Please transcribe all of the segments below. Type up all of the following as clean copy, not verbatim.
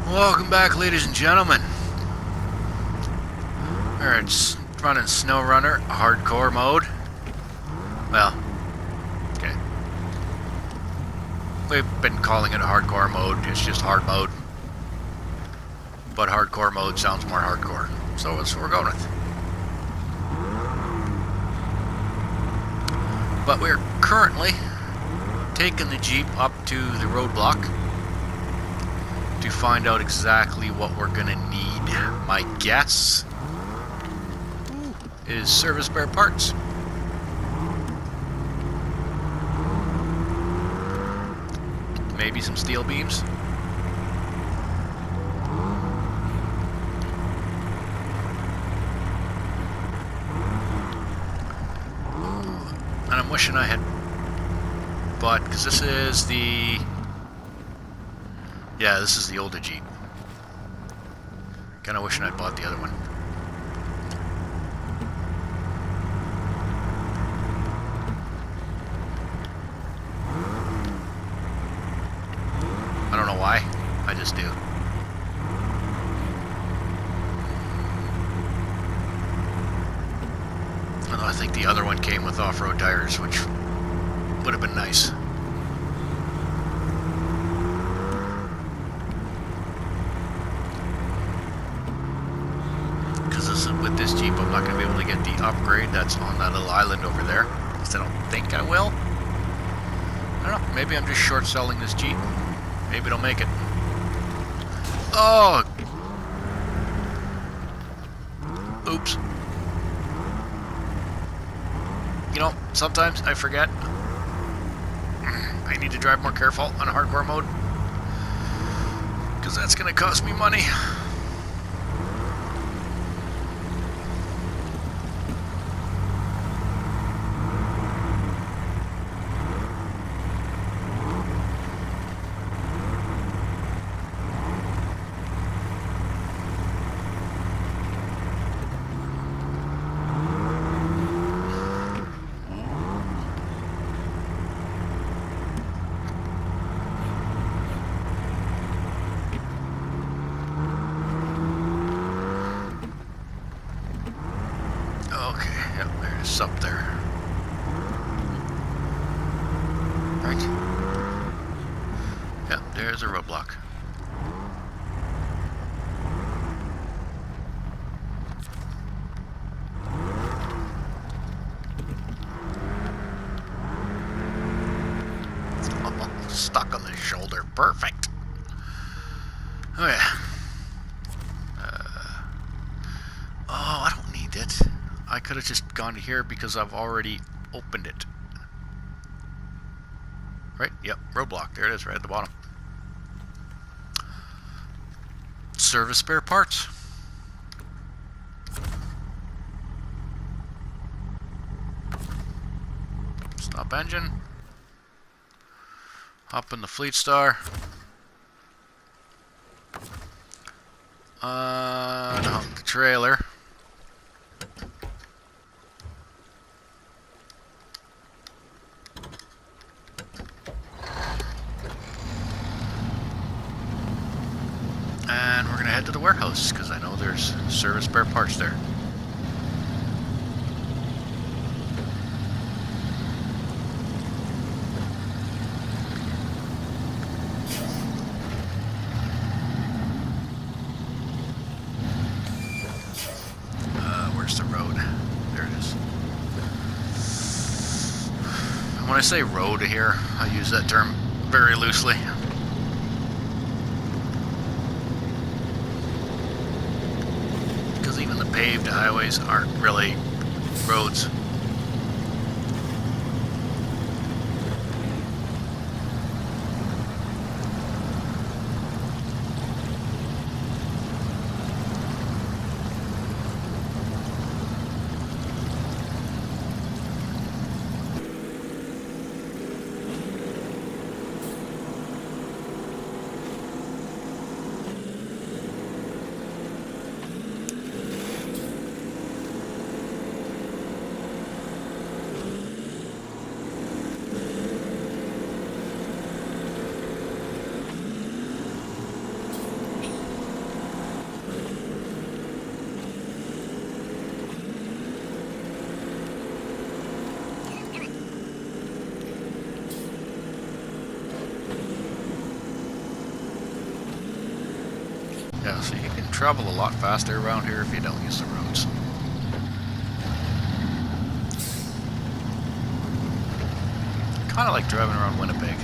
Welcome back, ladies and gentlemen. We're running Snowrunner Hardcore mode. Well, okay. We've been calling it Hardcore mode. It's just hard mode. But Hardcore mode sounds more hardcore. So that's what we're going with. But we're currently taking the Jeep up to the roadblock to find out exactly what we're going to need. My guess is service spare parts. Maybe some steel beams. And I'm wishing I had bought, because this is the... Yeah, this is the older Jeep. Kinda wishing I'd bought the other one. I don't know why. I just do. Although I think the other one came with off-road tires, which would have been nice. With this Jeep, I'm not going to be able to get the upgrade that's on that little island over there. At least I don't think I will. I don't know. Maybe I'm just short selling this Jeep. Maybe it'll make it. Oh! Oops. You know, sometimes I forget. I need to drive more careful on hardcore mode, because that's going to cost me money. Up there. Right? Yep, there's a roadblock. Oh, stuck on the shoulder. Perfect. Oh yeah. Oh, I don't need it. I could have just gone to here because I've already opened it. Right? Yep, roadblock. There it is, right at the bottom. Service spare parts. Stop engine. Hop in the Fleet Star. No, the trailer. And we're going to head to the warehouse, because I know there's service spare parts there. Where's the road? There it is. And when I say road here, I use that term very loosely. Even the paved highways aren't really roads. Yeah, so you can travel a lot faster around here if you don't use the roads. Kind of like driving around Winnipeg.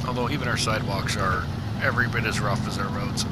Although even our sidewalks are every bit as rough as our roads.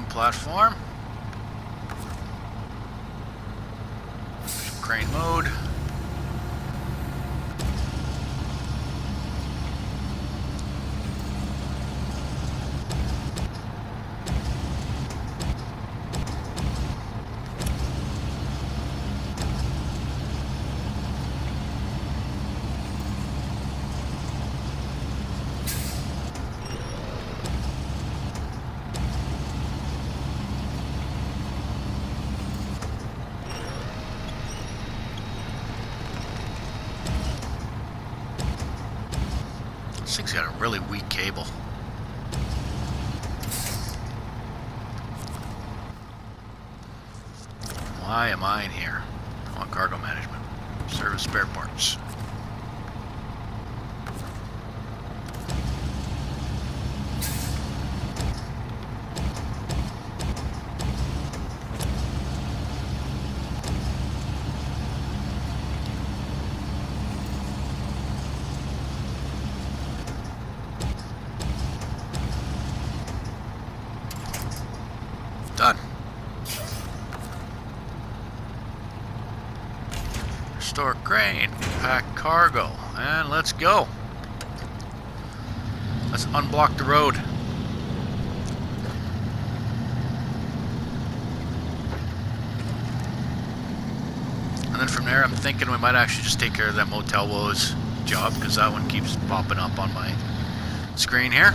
Platform. Crane mode. This thing's got a really weak cable. Why am I in here? I want cargo management. Service spare parts. Done. Restore crane, pack cargo, and let's go. Let's unblock the road. And then from there, I'm thinking we might actually just take care of that Motel woes job, because that one keeps popping up on my screen here.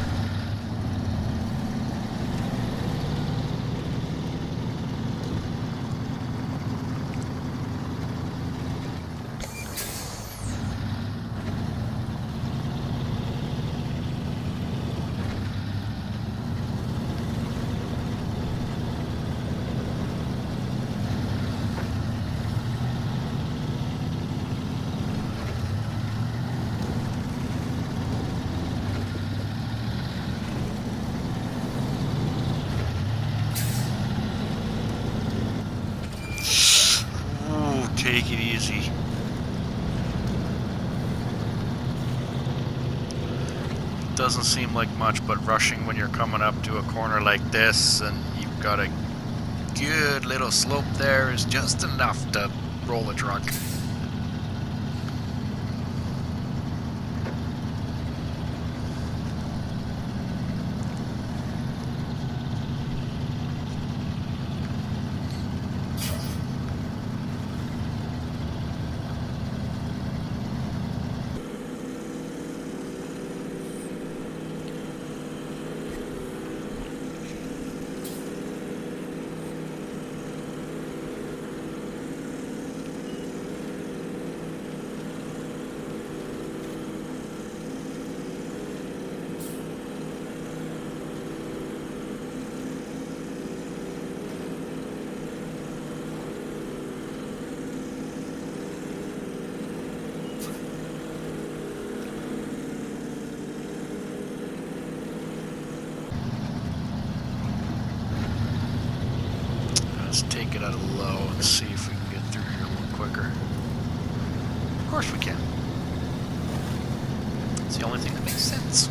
Take it easy. Doesn't seem like much, but rushing when you're coming up to a corner like this and you've got a good little slope there is just enough to roll a truck. Let's take it out of low and see if we can get through here a little quicker. Of course we can. It's the only thing that makes sense.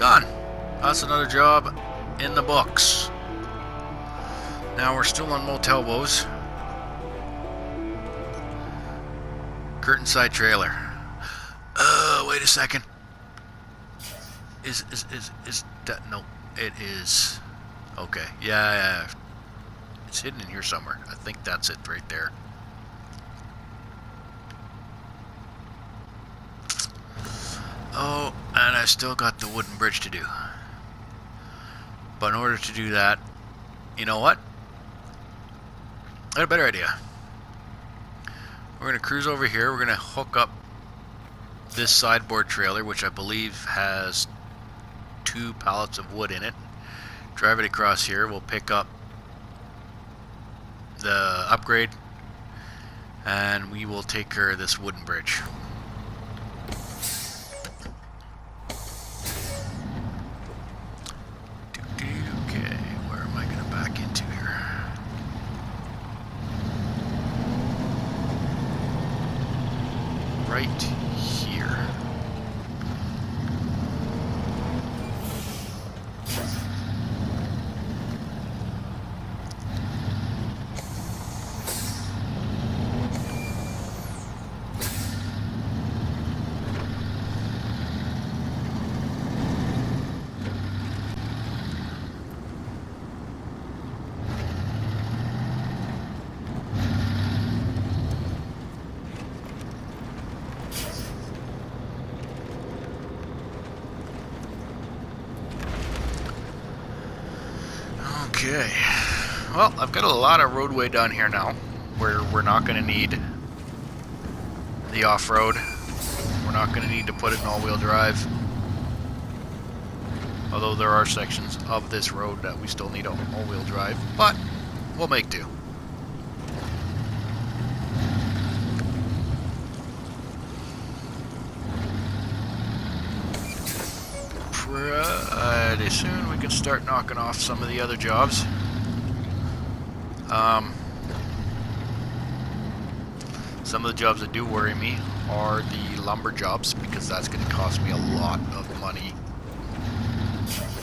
Done. That's another job in the books. Now we're still on Motel Woes. Curtain side trailer. Wait a second. Is that, no, it is. Okay, yeah. It's hidden in here somewhere. I think that's it right there. Oh, and I still got the wooden bridge to do. But in order to do that, you know what? I got a better idea. We're going to cruise over here. We're going to hook up this sideboard trailer, which I believe has 2 pallets of wood in it. Drive it across here. We'll pick up the upgrade, and we will take care of this wooden bridge. Okay, where am I going to back into here? Right here. Okay, well, I've got a lot of roadway done here now, where we're not going to need the off-road. We're not going to need to put it in all-wheel drive. Although there are sections of this road that we still need all-wheel drive, but we'll make do. Pretty soon we can start knocking off some of the other jobs. Some of the jobs that do worry me are the lumber jobs, because that's going to cost me a lot of money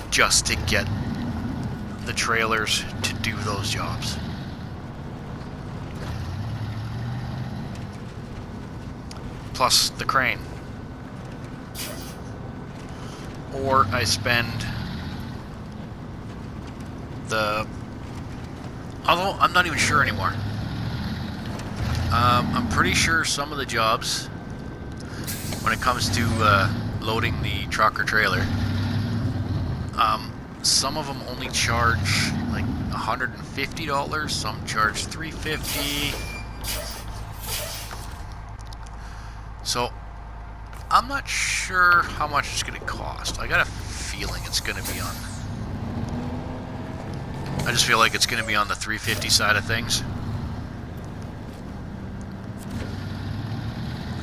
just to get the trailers to do those jobs. Plus the crane. Or I spend the... Although, I'm not even sure anymore. I'm pretty sure some of the jobs, when it comes to loading the truck or trailer, some of them only charge like $150, some charge $350. So, I'm not sure how much it's going to cost. I got a feeling it's going to be on... I just feel like it's going to be on the $350 side of things.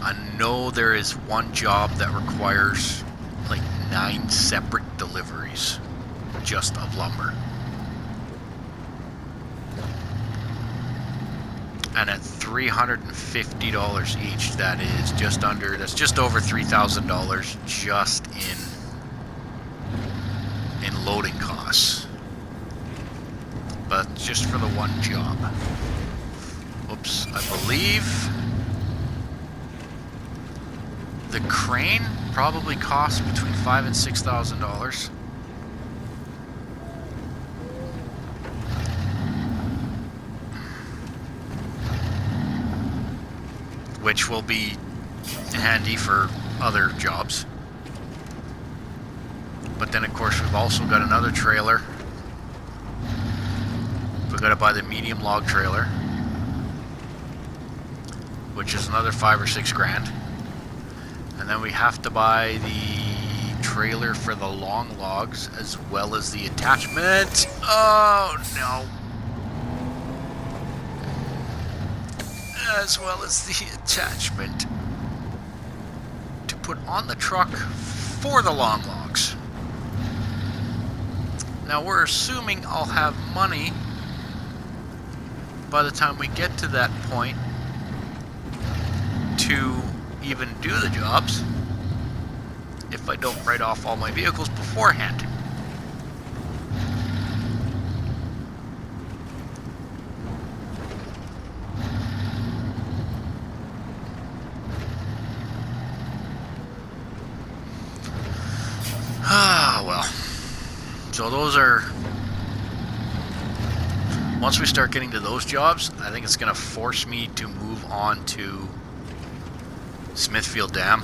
I know there is one job that requires like 9 separate deliveries just of lumber. And at $350 each, that's just over $3,000 just in loading costs. But just for the one job. Oops, I believe the crane probably costs between $5,000 and $6,000. Which will be handy for other jobs. But then, of course, we've also got another trailer. We've got to buy the medium log trailer, which is another $5,000 or $6,000. And then we have to buy the trailer for the long logs as well as the attachment. Oh no! As well as the attachment to put on the truck for the long logs. Now we're assuming I'll have money by the time we get to that point to even do the jobs. if I don't write off all my vehicles beforehand. Ah, well. So those are... Once we start getting to those jobs, I think it's going to force me to move on to Smithfield Dam.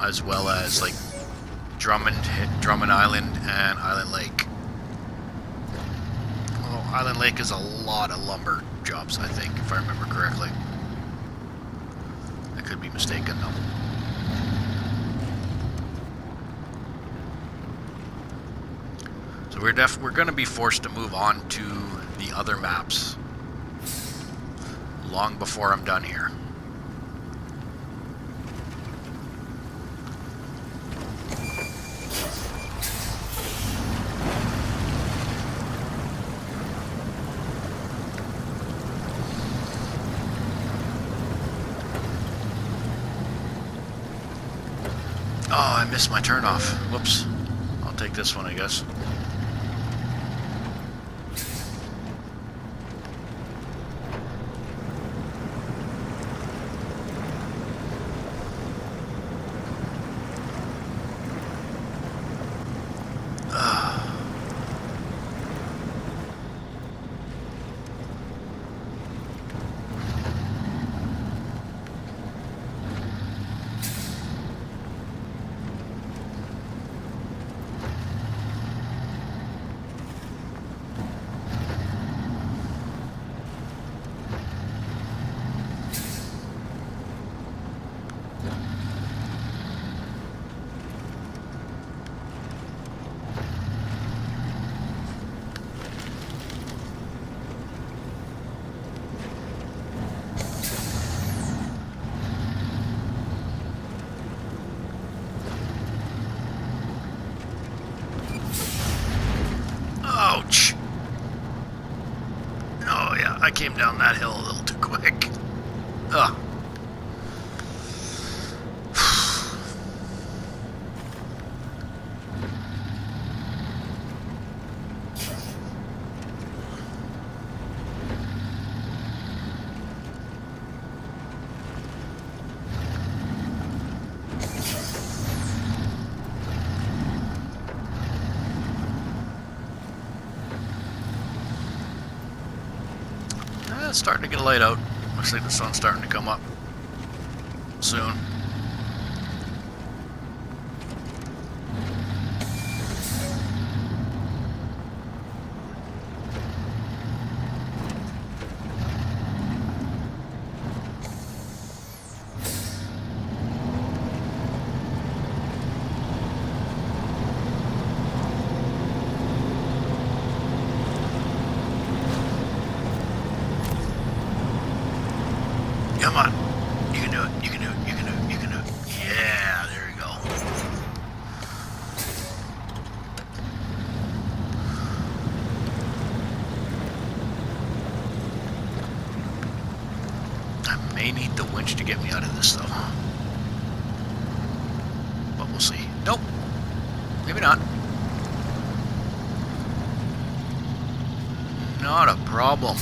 As well as like Drummond Island and Island Lake. Well, Island Lake is a lot of lumber jobs, I think, if I remember correctly. I could be mistaken though. So we're going to be forced to move on to the other maps long before I'm done here. Oh, I missed my turnoff. Whoops. I'll take this one, I guess. Ouch! Oh yeah, I came down that hill a little too quick. Ugh. It's starting to get light out. Looks like the sun's starting to come up soon. Come on. You can do it. You can do it. You can do it. You can do it. Yeah, there you go. I may need the winch to get me out of this, though. But we'll see. Nope. Maybe not. Not a problem.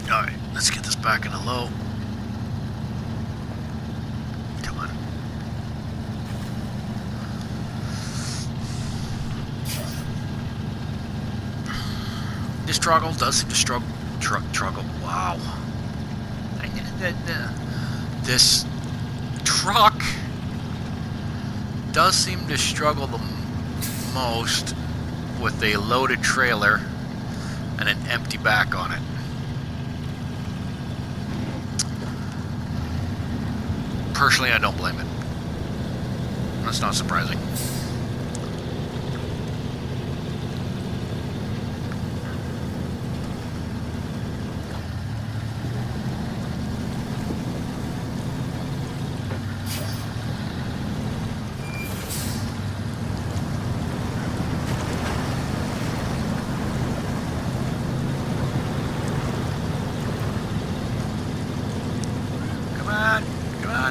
Alright, let's get this back in a low. Come on. This struggle does seem to struggle. Wow. This truck does seem to struggle the most with a loaded trailer and an empty back on it. Personally, I don't blame it. That's not surprising.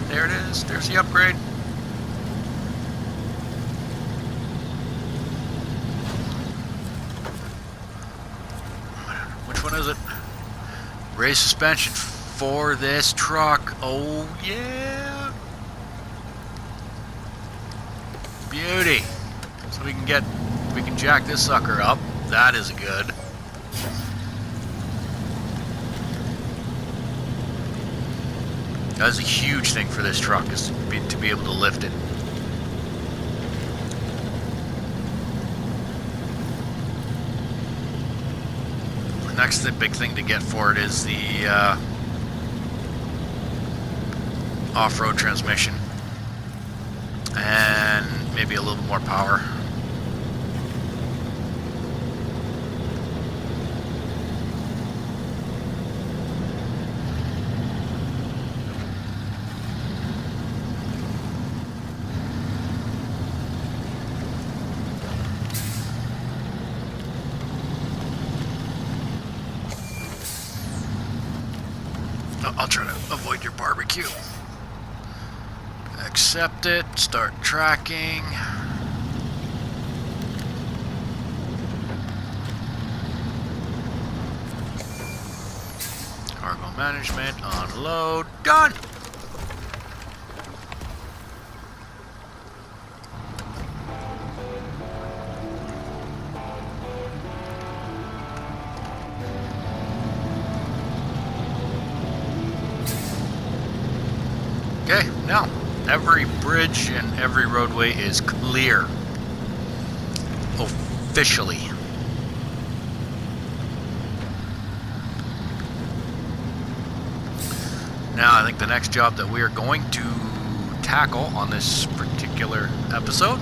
There it is. There's the upgrade. Which one is it? Raised suspension for this truck. Oh, yeah. Beauty. So we can jack this sucker up. That is good. That's a huge thing for this truck, is to be able to lift it. The next big thing to get for it is the off-road transmission. And maybe a little more power. I'll try to avoid your barbecue. Accept it. Start tracking. Cargo management. Unload. Done! Okay, now every bridge and every roadway is clear. Officially. Now, I think the next job that we are going to tackle on this particular episode,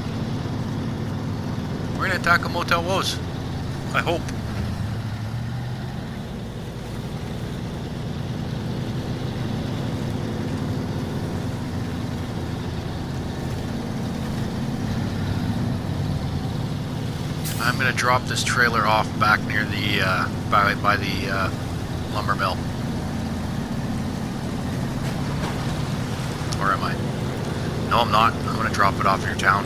we're going to tackle Motel Woes. I hope. I'm going to drop this trailer off back near the by the lumber mill. Or am I? No, I'm not. I'm going to drop it off near town.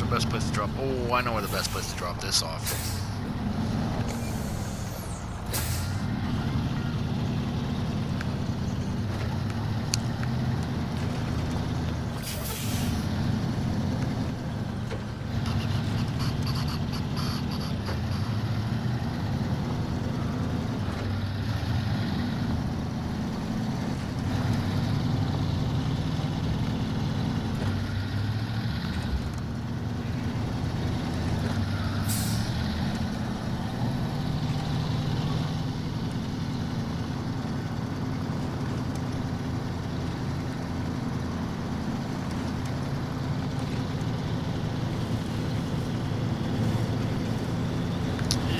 the best place to drop? Oh, I know where the best place to drop this off.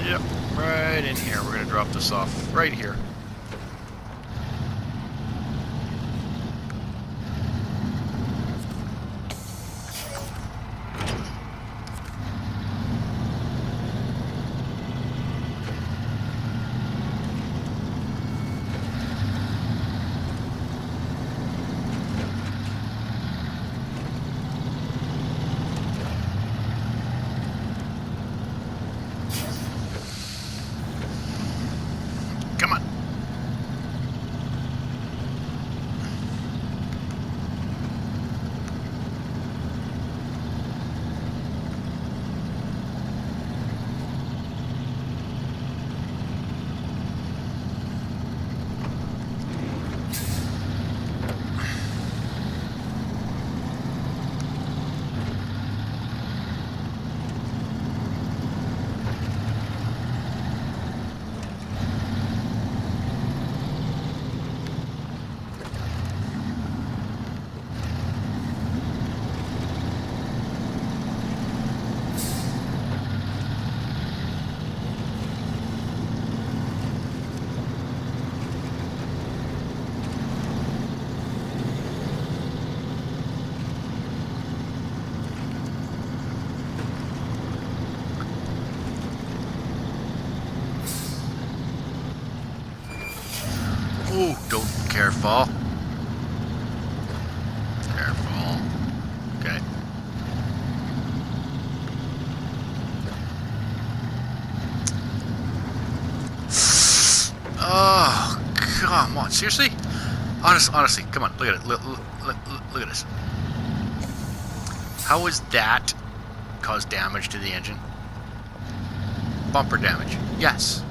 Yep, right in here. We're gonna drop this off right here. Come on. Oh, don't careful. Careful. Okay. Oh, come on. Seriously? Honestly, come on. Look at it. Look at this. How is that cause damage to the engine? Bumper damage. Yes.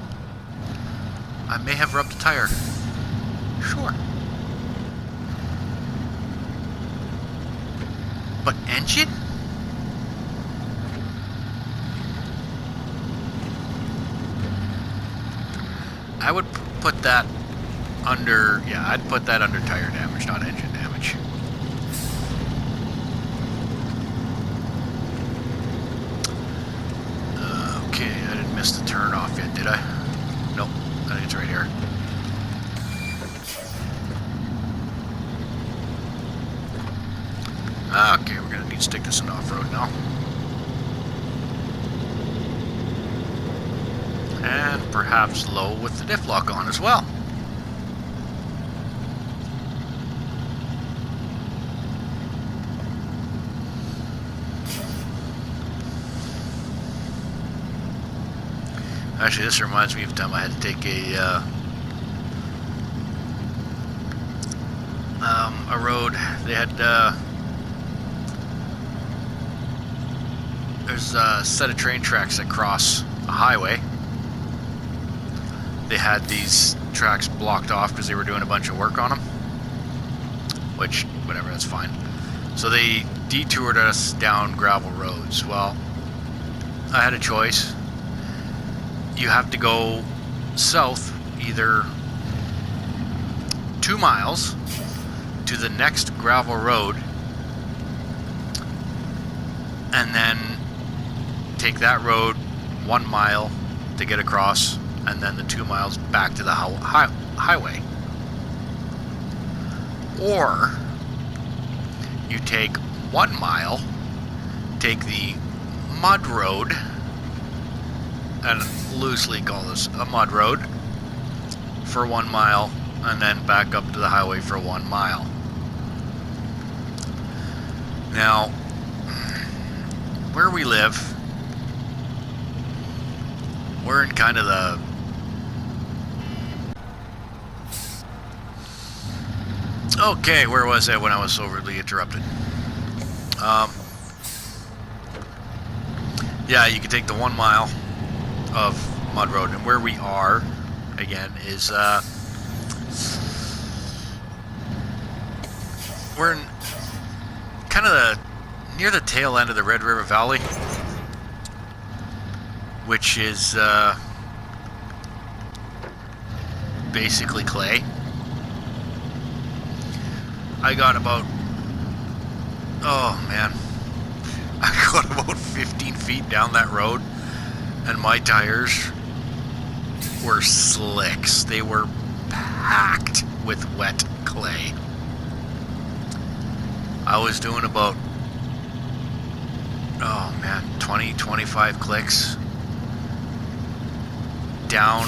I may have rubbed a tire. Sure. But engine? I would put that under, yeah, I'd put that under tire damage, not engine damage. Okay, I didn't miss the turn off yet, did I? Nope, I think it's right here. Okay, we're gonna need to stick this in off-road now. And perhaps low with the diff lock on as well. Actually, this reminds me of the time I had to take a road. They had there's a set of train tracks that cross a highway. They had these tracks blocked off because they were doing a bunch of work on them. Which, whatever, that's fine. So they detoured us down gravel roads. Well, I had a choice. You have to go south either 2 miles to the next gravel road and then take that road 1 mile to get across, and then the 2 miles back to the highway. Or you take 1 mile, take the mud road, and loosely call this a mud road, for 1 mile, and then back up to the highway for 1 mile. Now, where we live, we're in kind of the okay, where was I when I was so rudely interrupted? Yeah, you can take the 1 mile of mud road, and where we are, again, is we're in kind of near the tail end of the Red River Valley, which is basically clay. I got about, oh man, I got about 15 feet down that road, and my tires were slicks. They were packed with wet clay. I was doing about, oh man, 20, 25 clicks down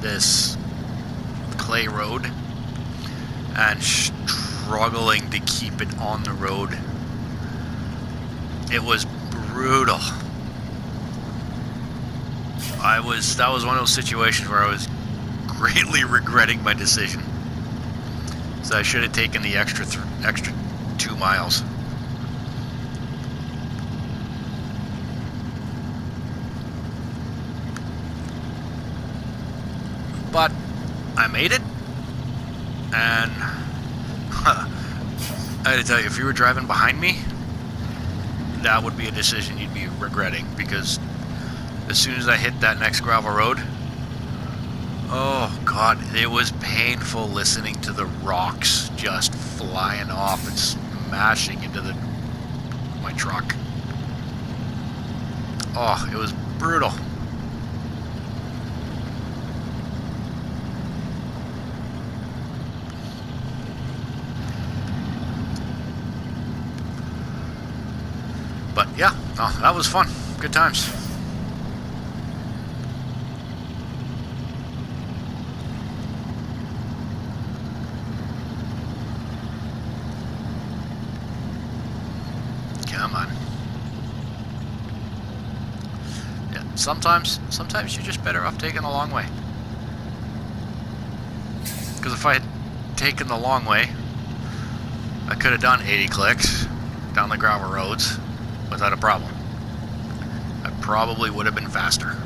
this clay road and struggling to keep it on the road. It was brutal. That was one of those situations where I was greatly regretting my decision. So I should have taken the extra 2 miles. But I made it, and I had to tell you, if you were driving behind me, that would be a decision you'd be regretting, because as soon as I hit that next gravel road, oh god, it was painful listening to the rocks just flying off and smashing into my truck. Oh, it was brutal. But yeah, oh, that was fun. Good times. Come on. Yeah, sometimes you're just better off taking the long way. Because if I had taken the long way, I could have done 80 clicks down the gravel roads without a problem. I probably would have been faster.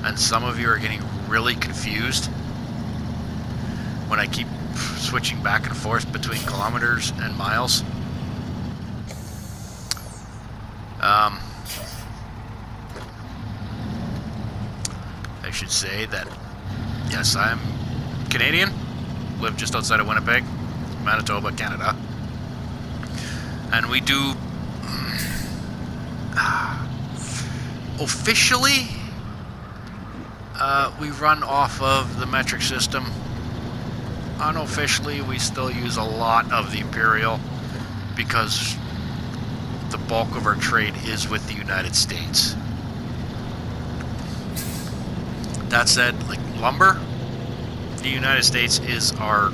And some of you are getting really confused when I keep switching back and forth between kilometers and miles. I should say that, yes, I'm Canadian, live just outside of Winnipeg, Manitoba, Canada, and we do officially we run off of the metric system. Unofficially, we still use a lot of the Imperial because the bulk of our trade is with the United States. That said, like lumber, the United States is our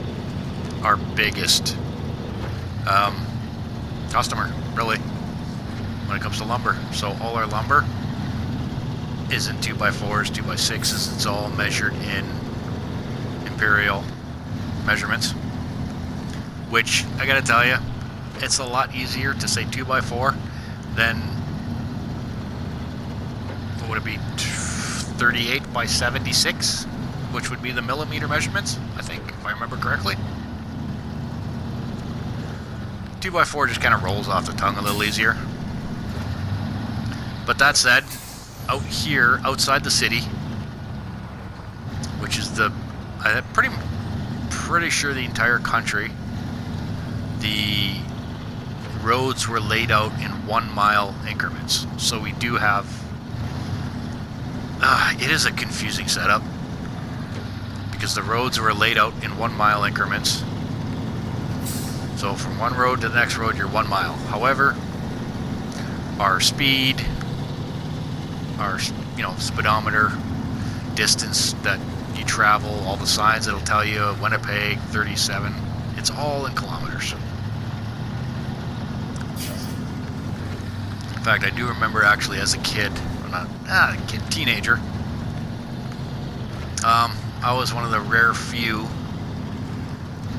biggest customer, really, when it comes to lumber. So all our lumber isn't 2x4s, 2x6s. It's all measured in Imperial measurements, which I gotta tell you, it's a lot easier to say 2x4 than, what would it be, 38 by 76, which would be the millimeter measurements, I think, if I remember correctly. 2x4 just kind of rolls off the tongue a little easier. But that said, out here, outside the city, which is I'm pretty sure the entire country, the roads were laid out in 1 mile increments. So we do have, it is a confusing setup because the roads were laid out in 1 mile increments. So from one road to the next road, you're 1 mile. However, our speed, our speedometer, distance that you travel, all the signs that'll tell you Winnipeg 37, It's all in kilometers. In fact, I do remember actually as a kid, teenager, I was one of the rare few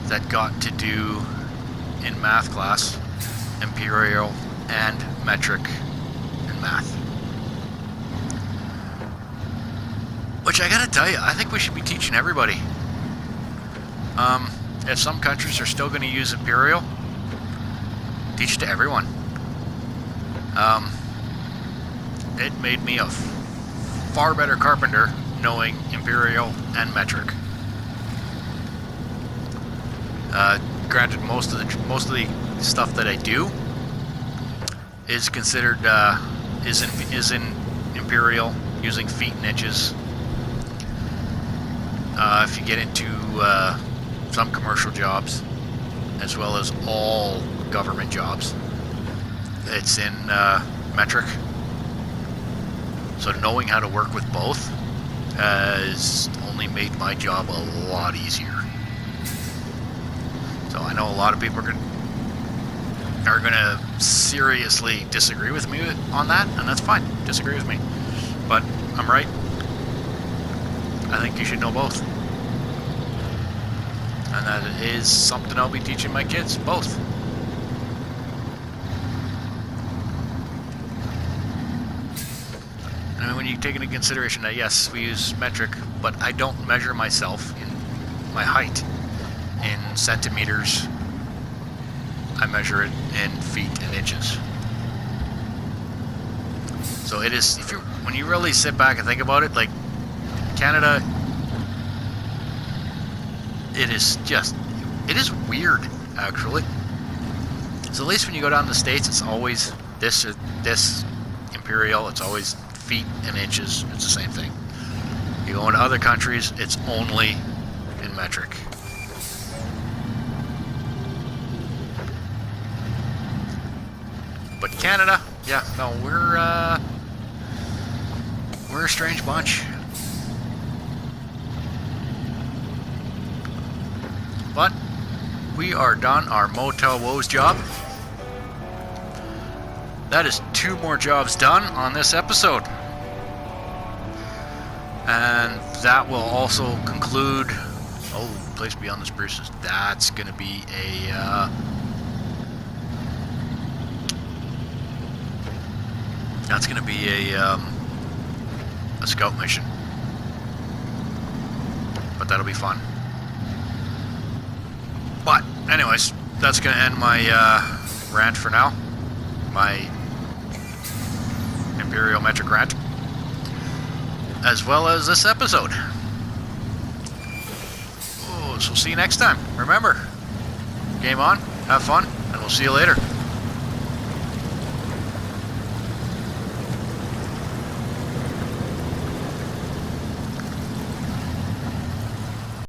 that got to do in math class imperial and metric in math. Which I gotta tell you, I think we should be teaching everybody. If some countries are still going to use imperial, teach it to everyone. It made me a far better carpenter knowing imperial and metric. Granted, most of the stuff that I do is considered is in imperial, using feet and inches. If you get into some commercial jobs, as well as all government jobs, it's in metric. So knowing how to work with both has only made my job a lot easier. So I know a lot of people are gonna seriously disagree with me on that, and that's fine. Disagree with me, but I'm right. I think you should know both. And that is something I'll be teaching my kids, both. I mean, when you take into consideration that, yes, we use metric, but I don't measure myself in my height in centimeters. I measure it in feet and inches. So it is, when you really sit back and think about it, like Canada, it is weird, actually. So at least when you go down to the States, it's always this imperial, it's always feet and inches, it's the same thing. You go into other countries, it's only in metric. But Canada, yeah, no, we're a strange bunch. But we are done our Motel Woes job. That is 2 more jobs done on this episode. And that will also conclude... Oh, Place Beyond the Spruces. That's going to be a scout mission. But that'll be fun. But, anyways, that's going to end my rant for now. My Imperial Metric rant. As well as this episode. Oh, so see you next time. Remember, game on, have fun, and we'll see you later.